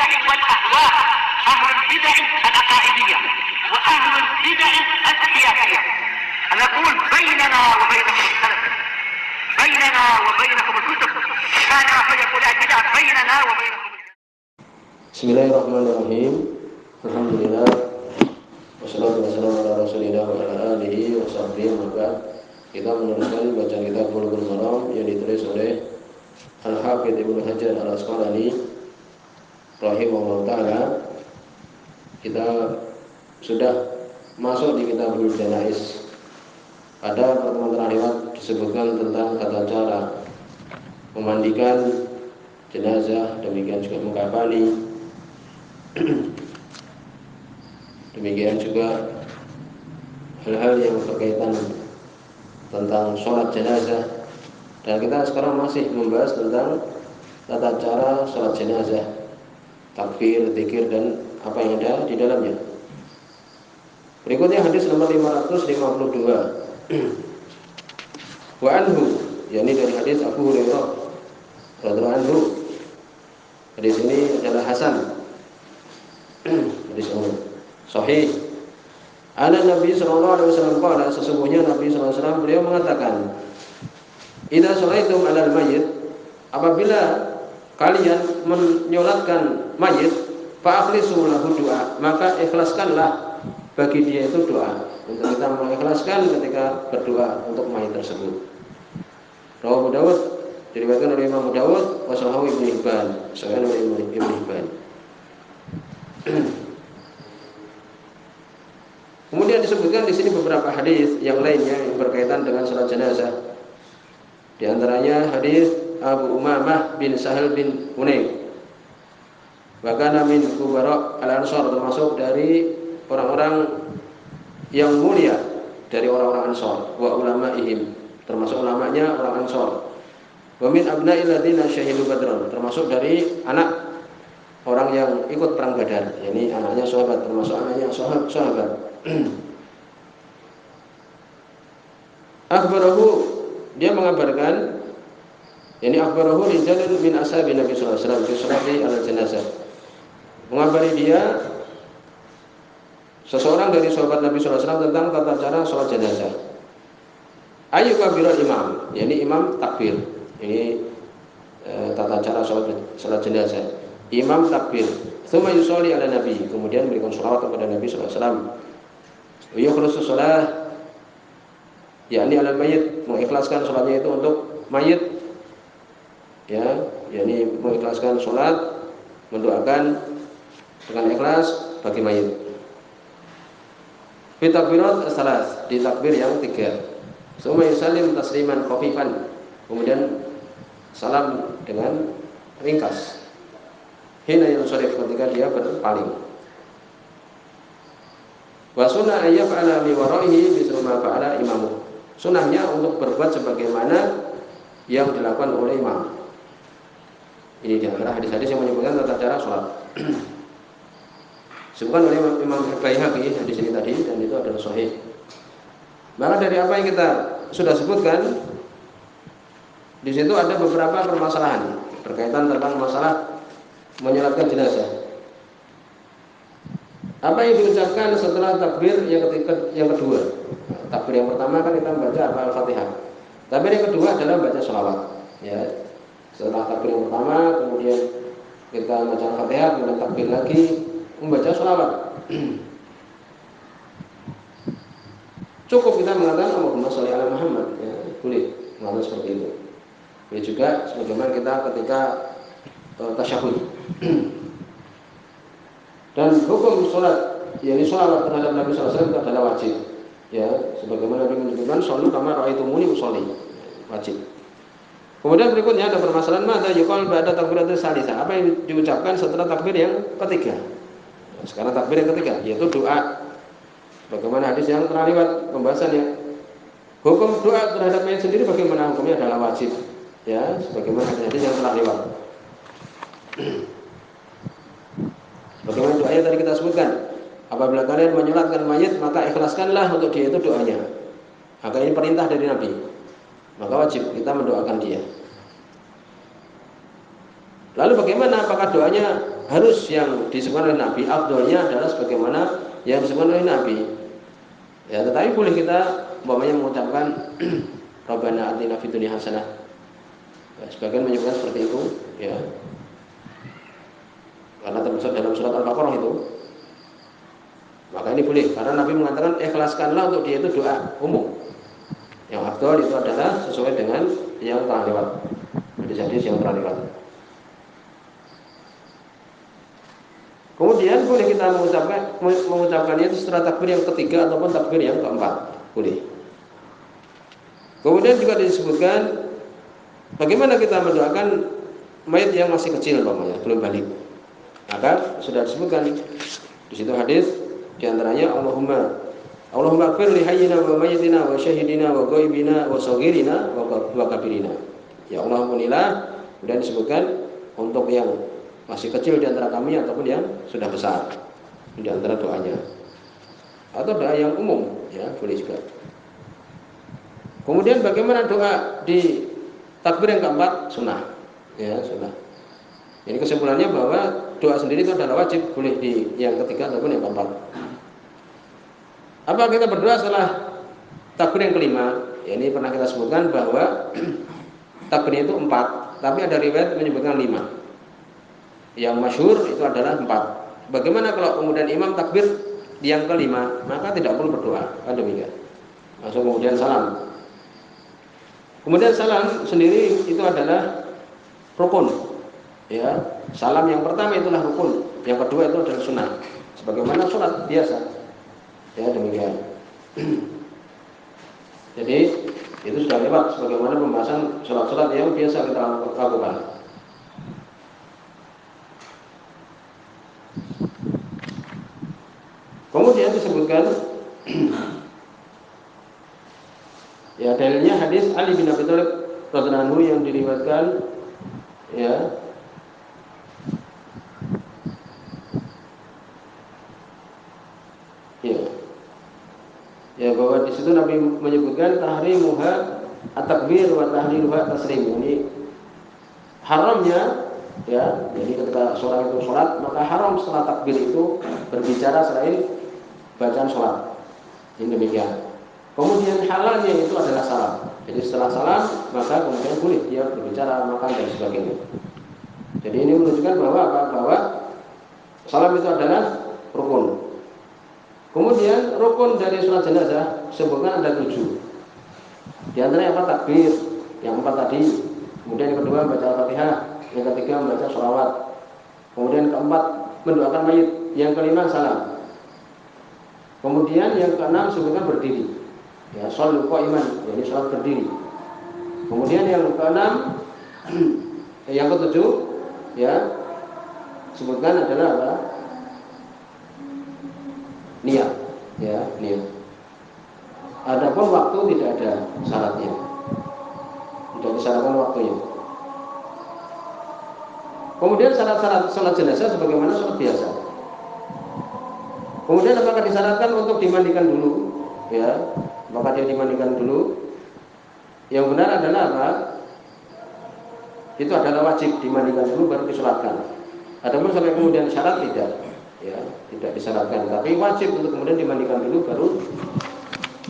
البدع والأهواء، أهل البدع العقائدية وأهل البدع السياسية. نقول بيننا وبينكم السلف، بيننا وبينكم الكتب، كان فيقول البدع بيننا وبينكم. Bismillahirrahmanirrahim. Alhamdulillah. Wassalatu wassalamu ala Rasulillah wa ala alihi wa sahbihi wa ba'd. Kita meneruskan bacaan kitab Bulughul Maram yang ditulis oleh Al-Hafidz Ibnu Hajar Al-Asqalani rahimahullah taala. Kita sudah masuk di Kitabul Janaiz. Pada pertemuan terakhir disebutkan tentang tata cara memandikan jenazah, demikian juga mengkafani, demikian juga hal-hal yang berkaitan tentang sholat jenazah. Dan kita sekarang masih membahas tentang tata cara sholat jenazah, takbir, zikir, dan apa yang ada di dalamnya. Berikutnya hadis nomor 552. Wa anhu, yakni dari hadis Abu Hurairah radhiyallahu anhu. Hadis ini adalah hasan. Hadis ini sahih. Ana Nabi sallallahu alaihi wasallam qala, sesungguhnya Nabi sallallahu alaihi wasallam beliau mengatakan, idza sholaitum 'alal mayyit, apabila kalian menyolatkan mayit, fa akhlisu lahu du'a, maka ikhlaskanlah bagi dia itu doa. Untuk kita mengikhlaskan ketika berdoa untuk mayit tersebut. Rawahu Abu Dawud, diriwayatkan oleh Imam Abu Dawud, wa sahahu Ibnu Hibban, sahih oleh Ibnu Hibban. Kemudian disebutkan di sini beberapa hadis yang lainnya yang berkaitan dengan salat jenazah. Di antaranya hadis Abu Umamah bin Sahal bin Hunayf. Bahkan min kubara al-Ansar, termasuk dari orang-orang yang mulia dari orang-orang Ansar, wa ulamaihim, termasuk ulamanya orang Ansar. Wa min abna'il ladzina syahidu badran, termasuk dari anak orang yang ikut perang Badar, yakni anaknya sahabat, termasuk anaknya sahabat. Akhbarahu, dia mengabarkan, yakni akhbarahu rijalun min ashabi Nabi sallallahu alaihi wasallam fi sholati al-janazah. Mengabari dia seseorang dari sahabat Nabi sallallahu alaihi wasallam tentang tata cara sholat jenazah. Ayu kabirul imam, yakni imam takbir. Ini tata cara sholat jenazah. Imam takbir, tsumma yusolli ala nabi, kemudian berikan sholawat kepada Nabi sallallahu alaihi wasallam. Wa yukhlisu shalah, yakni ala mayit, mengikhlaskan sholatnya itu untuk mayit. Ya, yakni mengikhlaskan sholat, mendoakan dengan ikhlas bagi mayit. Fi takbirat as-salas, di takbir yang 3. Tsumma yusallim tasliman khafifan, kemudian salam dengan ringkas. Hina yunsharif, ketika dia berpaling. Wa sunnah ayyaf'ala mi waraihi mislu ma fa'ala imamu. Sunnahnya untuk berbuat sebagaimana yang dilakukan oleh imam. Ini di antara hadis-hadis yang menyebutkan tata cara salat. Disebutkan oleh Imam Baihaqi di sini tadi, dan itu adalah sahih. Maka dari apa yang kita sudah sebutkan, di situ ada beberapa permasalahan berkaitan tentang masalah menyolatkan jenazah. Apa yang diucapkan setelah takbir yang kedua? Takbir yang pertama kan kita membaca Al-Fatihah. Takbir yang kedua adalah membaca sholawat. Ya, setelah takbir yang pertama, kemudian kita membaca Al-Fatihah, kemudian takbir lagi, membaca sholawat. Cukup kita mengatakan Allahumma sholli ala Muhammad, ya, boleh mengatakan seperti itu. Ya juga sebagaimana kita ketika tasyahud. Dan hukum sholat, yakni sholawat terhadap Nabi sallallahu alaihi wasallam itu adalah wajib. Ya, sebagaimana Nabi menyebutkan shollu kama ra'aitumuni usolli, wajib. Kemudian berikutnya ada permasalahan madza yuqal ba'da takbiratus tsalisah, apa yang diucapkan setelah takbir yang ketiga. Sekarang takbir yang ketiga, yaitu doa. Bagaimana hadis yang telah lewat pembahasannya. Hukum doa terhadap mayit sendiri bagaimana hukumnya adalah wajib. Ya, sebagaimana hadis yang telah lewat. Bagaimana doanya tadi kita sebutkan. Apabila kalian menyolatkan mayit, maka ikhlaskanlah untuk dia itu doanya. Maka ini perintah dari Nabi. Maka wajib kita mendoakan dia. Lalu bagaimana? Apakah doanya harus yang disebutkan oleh Nabi, afdolnya adalah sebagaimana yang disebutkan oleh Nabi. Ya, tetapi boleh kita umpamanya mengucapkan Rabbana atina fid dunya hasanah. Ya, sebagian menyebutkan seperti itu, ya. Karena termasuk dalam surat Al-Baqarah itu. Maka ini boleh, karena Nabi mengatakan ikhlaskanlah untuk dia itu doa umum. Yang afdol itu adalah sesuai dengan yang telah lewat. Hadis-hadis yang telah lewat. Kemudian boleh kita mengucapkannya itu setelah takbir yang ketiga ataupun takbir yang keempat, boleh. Kemudian juga disebutkan bagaimana kita mendoakan mayat yang masih kecil, belum balik. Maka sudah disebutkan di situ hadis, di antaranya Allahumma ighfir li hayyina wa mayyitina wa syahidina wa ghaibina wa saghirina wa kabirina. Ya Allah, ampunilah. Kemudian disebutkan untuk yang masih kecil di antara kami ataupun yang sudah besar di antara doanya. Atau doa yang umum, ya, boleh juga. Kemudian bagaimana doa di takbir yang keempat? Sunnah, ya, sunnah. Ini kesimpulannya bahwa doa sendiri itu adalah wajib, boleh di yang ketiga ataupun yang keempat. Apa kita berdoa setelah takbir yang kelima? Ya, ini pernah kita sebutkan bahwa takbir itu 4, tapi ada riwayat menyebutkan 5. Yang masyhur itu adalah 4. Bagaimana kalau kemudian imam takbir yang kelima? Maka tidak perlu berdoa, kan demikian. Langsung kemudian salam. Kemudian salam sendiri itu adalah rukun. Ya, salam yang pertama itulah rukun, yang kedua itu adalah sunnah. Sebagaimana sholat biasa. Ya, demikian. Jadi itu sudah lewat sebagaimana pembahasan sholat-sholat yang biasa kita lakukan. Kemudian disebutkan ya, dalilnya hadis Ali bin Abi Thalib radhiyallahu anhu yang diriwayatkan, ya, ya, bahwa di situ Nabi menyebutkan tahrimuha at-takbir wa tahliluha taslim. Ini haramnya, ya, jadi ketika seorang itu sholat, maka haram setelah takbir itu berbicara selain bacaan sholat. Ini demikian. Kemudian halalnya itu adalah salam. Jadi setelah salam maka kemudian boleh dia berbicara, makan dan sebagainya. Jadi ini menunjukkan bahwa apa? Bahwa salam itu adalah rukun. Kemudian rukun dari sholat jenazah sebutkan ada 7. Di antaranya apa? Takbir, yang 4 tadi. Kemudian yang kedua baca Al-Fatihah, yang ketiga membaca sholawat. Kemudian keempat mendoakan mayit, yang kelima salam. Kemudian yang keenam sebutkan berdiri. Ya, shollu qa'iman, jadi sholat berdiri. Kemudian yang keenam, yang ketujuh, ya, sebutkan adalah apa? Niat, ya, niat. Adapun waktu tidak ada syaratnya, tidak disyaratkan waktunya. Kemudian syarat-syarat sholat jenazah sebagaimana sholat biasa. Kemudian apakah disyaratkan untuk dimandikan dulu? Ya, maka dia dimandikan dulu. Yang benar adalah apa? Itu adalah wajib dimandikan dulu baru disolatkan. Adapun sampai kemudian syarat tidak, ya, tidak disyaratkan. Tapi wajib untuk kemudian dimandikan dulu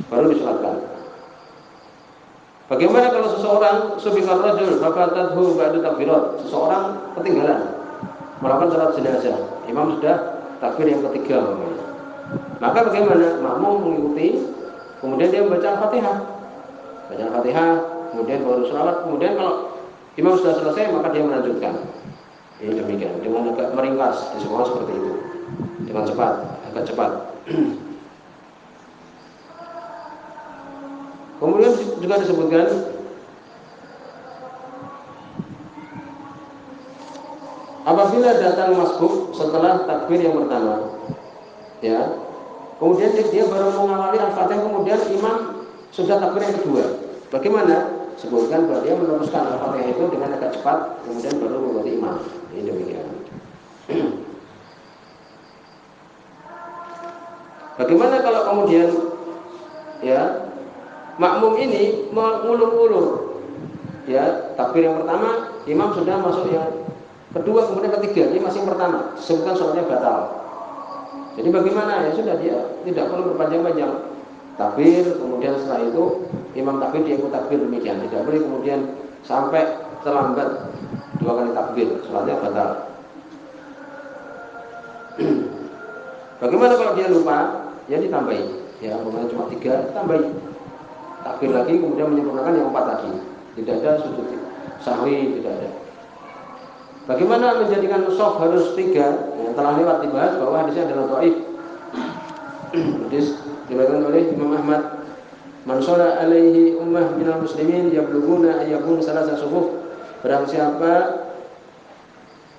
baru disolatkan. Bagaimana kalau seseorang subikar rajul fafatadhu ba'da takbirat, seseorang ketinggalan melakukan salat jenazah, imam sudah takbir yang ketiga, maka bagaimana? Makmum mengikuti, kemudian dia membaca Al-Fatihah, baca Al-Fatihah, kemudian baru sholawat. Kemudian kalau imam sudah selesai maka dia melanjutkan. Ini demikian, dengan agak meringkas, di semua seperti itu, dengan cepat, agak cepat. Kemudian juga disebutkan apabila datang masbuk setelah takbir yang pertama, ya, kemudian dia baru mengawali Al-Fatihah, kemudian imam sudah takbir yang kedua, bagaimana? Sebutkan bahwa dia meneruskan Al-Fatihah itu dengan agak cepat, kemudian baru mengikuti imam. Ini demikian. Bagaimana kalau kemudian, ya, makmum ini mengulur-ulur, ya, takbir yang pertama, imam sudah masuk yang kedua, kemudian ketiga, ini masih pertama, disebutkan sholatnya batal. Jadi bagaimana? Ya sudah, dia tidak perlu berpanjang-panjang takbir, kemudian setelah itu imam takbir dia ikut takbir, demikian. Tidak boleh kemudian sampai terlambat 2 kali takbir, sholatnya batal. Bagaimana kalau dia lupa? Ya ditambahi. Ya, kemudian cuma 3, tambahi takbir lagi, kemudian menyempurnakan yang 4 tadi. Tidak ada sujud sahwi, tidak ada. Bagaimana menjadikan shaf harus 3? Yang telah lewat dibahas bahwa hadisnya adalah dhaif. Hadis diriwayatkan oleh Imam Ahmad, "Man shalla alaihi ummah minal muslimin yablughuna ayyakun salasa sufuf." Barang siapa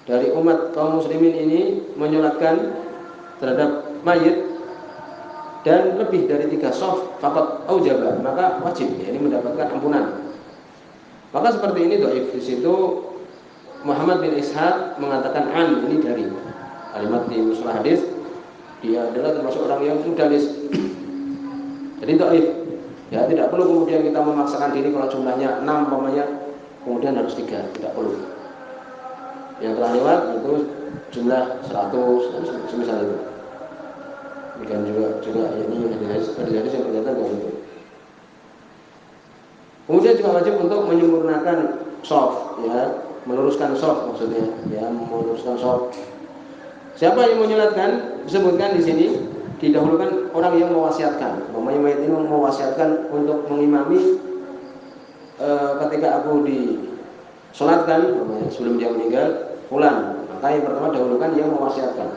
dari umat kaum muslimin ini menyolatkan terhadap mayit dan lebih dari 3 shaf, faqad aujaba, maka wajib, ya, ini mendapatkan ampunan. Maka seperti ini dhaif. Di situ Muhammad bin Ishaq mengatakan ini dari kalimat di mustalah hadis, dia adalah termasuk orang yang mudallis. Jadi dhaif. Ya, tidak perlu kemudian kita memaksakan diri kalau jumlahnya 6 umpamanya kemudian harus 3, tidak perlu. Yang telah lewat itu jumlah 100 dan semisal itu. Demikian juga ini hadis yang kelihatan dari itu. Kemudian juga wajib untuk menyempurnakan shaf, ya, meluruskan shaf maksudnya, ya, meluruskan shaf. Siapa yang menyolatkan? Disebutkan di sini didahulukan orang yang mewasiatkan. Umpamanya mayit ini mewasiatkan untuk mengimami ketika aku disolatkan, sebelum dia meninggal, fulan. Maka yang pertama dahulukan yang mewasiatkan.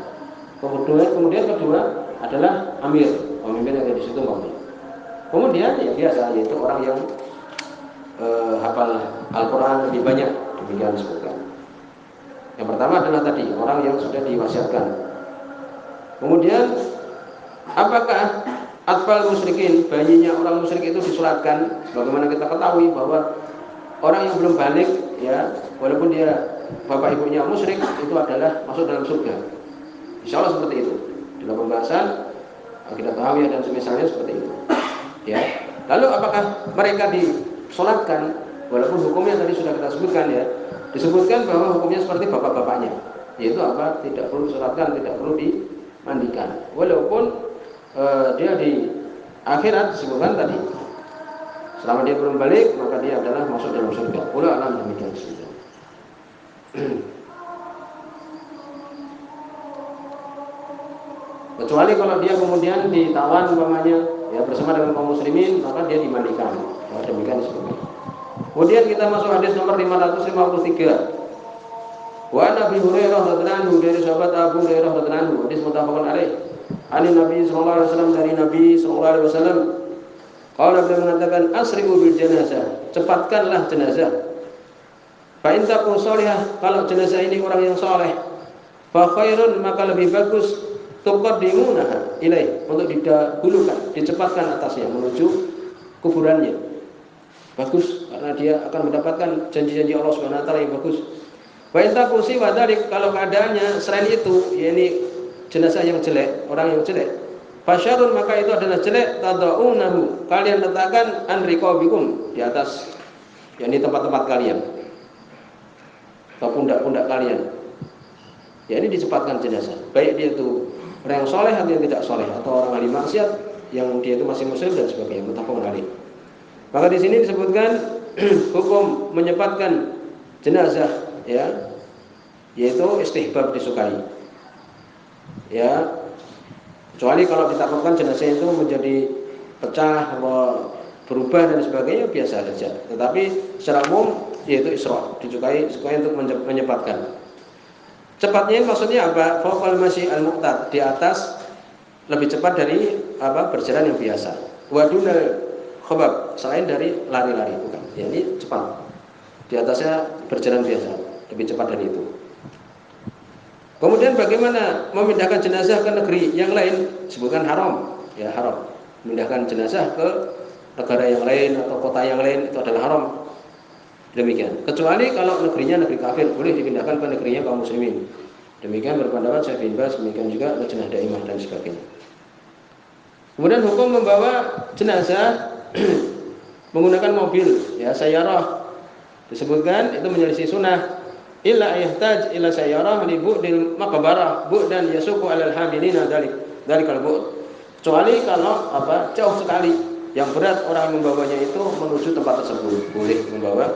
Kemudian kedua adalah amir, pemimpin yang ada di situ umpamanya. Kemudian ya biasa, yaitu orang yang hafal Al-Quran lebih banyak, demikian disebutkan. Yang pertama adalah tadi orang yang sudah diwasiatkan. Kemudian apakah atfal musyrikin, bayinya orang musyrik itu disolatkan? Sebagaimana kita ketahui bahwa orang yang belum balik, ya, walaupun dia bapak ibunya musyrik, itu adalah masuk dalam surga. Insya Allah seperti itu. Dalam pembahasan akidah tahawiyah dan semisalnya seperti itu. Ya. Lalu apakah mereka disolatkan? Walaupun hukumnya tadi sudah kita sebutkan, ya, disebutkan bahwa hukumnya seperti bapak-bapaknya, yaitu apa? Tidak perlu disolatkan, tidak perlu dimandikan. Walaupun dia di akhirat disebutkan tadi, selama dia belum balik maka dia adalah masuk dalam surga. Wallahu a'lam demikian. Kecuali kalau dia kemudian ditawan umpamanya, ya, bersama dengan kaum muslimin, maka dia dimandikan. Ya, demikian disebutkan. Kemudian kita masuk hadis nomor 553. Wa Nabi Hurairah radhiyallahu anhu, dari sahabat Abu Hurairah radhiyallahu anhu, hadis muttafaqun alaih. Ani Nabi sallallahu alaihi wasallam, dari Nabi sallallahu alaihi wasallam, qala, beliau mengatakan, asri'u bil janazah, cepatkanlah jenazah. Fa in takun shalihah, kalau jenazah ini orang yang saleh, fa khairun, maka lebih bagus, tuqaddimunaha ilaih, untuk didahulukan, dicepatkan atasnya menuju kuburannya. Bagus, karena dia akan mendapatkan janji-janji Allah Subhanahu wa taala yang bagus. Wa in takun siwa dzalik, kalau keadaannya selain itu, yakni jenazah yang jelek, orang yang jelek, fasyarun, maka itu adalah jelek, tadaunahu, kalian letakkan an riqabikum, di atas, yakni tempat-tempat kalian atau pundak-pundak kalian. Ya, ini dicepatkan jenazah, baik dia itu orang yang soleh atau yang tidak soleh, atau orang ahli maksiat yang dia itu masih muslim dan sebagainya, muttafaqun alaih. Maka di sini disebutkan hukum menyempatkan jenazah, ya, yaitu istihbab, disukai. Ya, kecuali kalau ditakutkan jenazah itu menjadi pecah atau berubah dan sebagainya, biasa saja. Tetapi secara umum yaitu isra', disukai untuk menyempatkan. Cepatnya maksudnya apa? Faqal masih al-muqtad, di atas, lebih cepat dari apa? Berjalan yang biasa. Wadunal khobab, selain dari lari-lari, bukan. Ya, ini cepat. Di atasnya berjalan biasa, lebih cepat dari itu. Kemudian bagaimana memindahkan jenazah ke negeri yang lain? Sebutkan haram, ya, haram. Memindahkan jenazah ke negara yang lain atau kota yang lain itu adalah haram. Demikian. Kecuali kalau negerinya negeri kafir, boleh dipindahkan ke negerinya kaum muslimin. Demikian berpendapat Syekh bin Baz, demikian juga Lajnah Daimah dan sebagainya. Kemudian hukum membawa jenazah menggunakan mobil, ya, sayyarah, disebutkan itu menyelisih sunnah. illa yahtaj ila sayyarah li bu'dil maqbarah bu'dan yasuqu 'alal hamilina dalikal bu'd. Kecuali kalau jauh sekali, yang berat orang membawanya itu menuju tempat tersebut, boleh membawa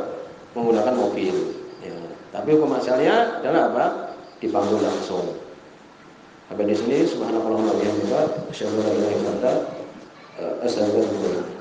menggunakan mobil. Ya. Tapi hukum asalnya adalah dipanggul langsung. Sampai di sini subhanallahumma wa bihamdihi asyhadu an la ilaha illa anta astaghfiruka wa atubu ilaik.